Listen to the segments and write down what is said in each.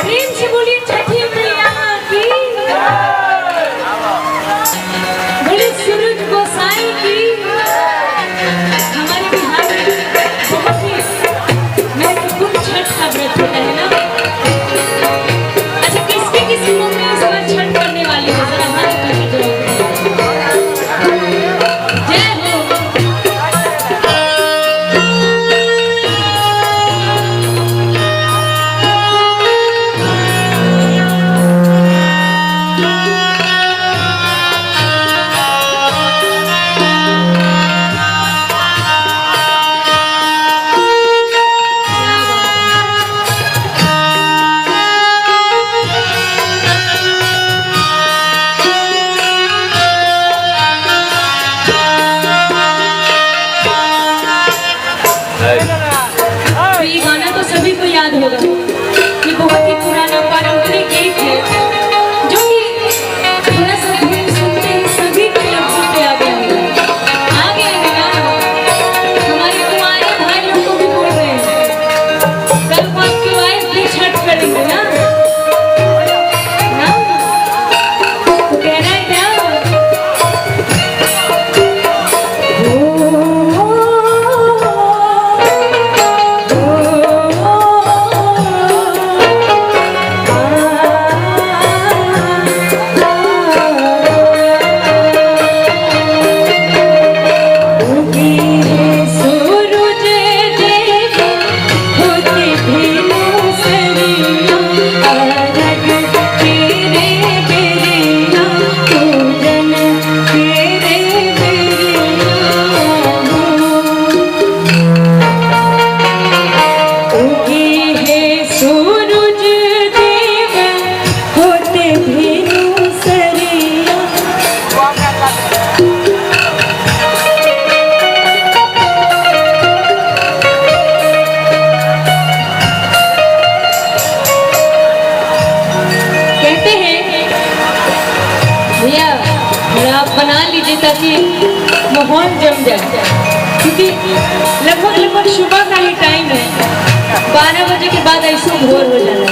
प्रेम से बोलिए छठी मैया की, बोले सूरज गोसाई की। हमारे बिहार में बहुत ही महत्वपूर्ण छठ का व्रत होता है ना। अच्छा, किसके किसी मुंह में इस बार छठ करने वाली है, जरा हाथ उठाइए। जय हो। ये गाना तो सभी को याद होगा। ये बहुत ही पुराना पारंपरिक गीत है जो कि थोड़ा सा धुन सुनते ही सभी के लफ्जों पे आ गया होगा। आ गया है ना? हमारे कुंवारे भाई लोग को भी बोल रहे हैं, कल को आपकी वाइफ भी छठ करेंगे ना? ना? तो कह रहा है क्या? आप बना लीजिए ताकि माहौल जम जाए, क्योंकि लगभग सुबह का ही टाइम है। 12 बजे के बाद ऐसे भोर हो जाना।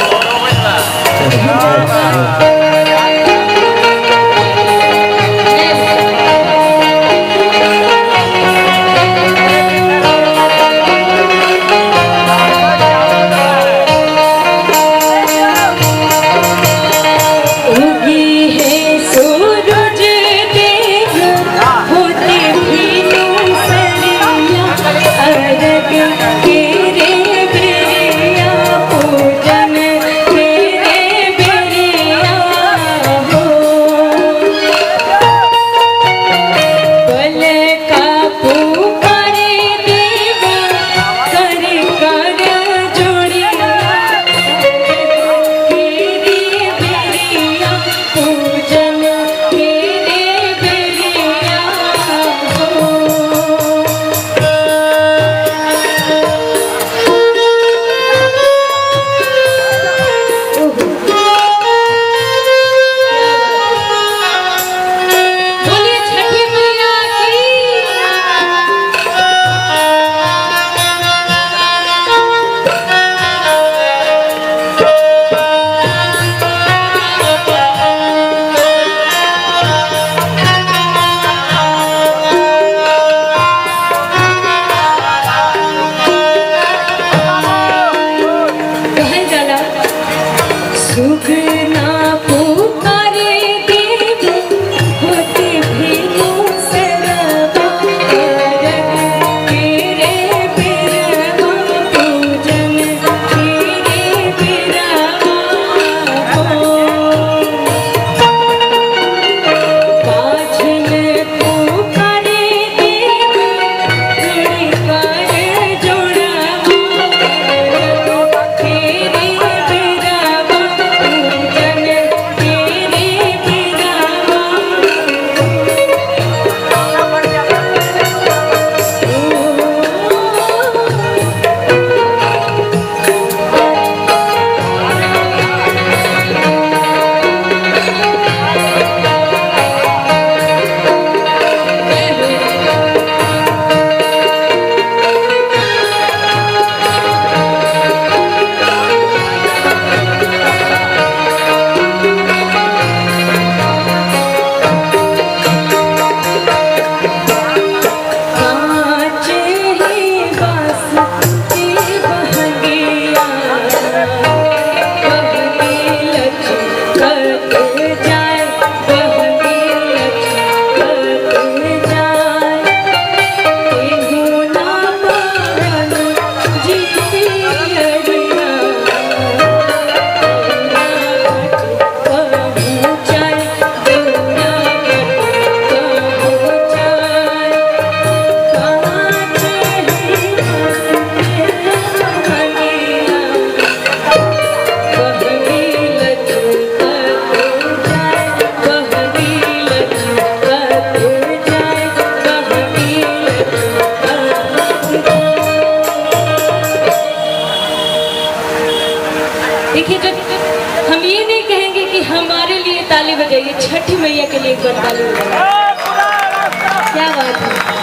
देखिए, जो हम ये नहीं कहेंगे कि हमारे लिए ताली बजाइए, छठी मैया के लिए एक बार ताली बजाइए। क्या बात है।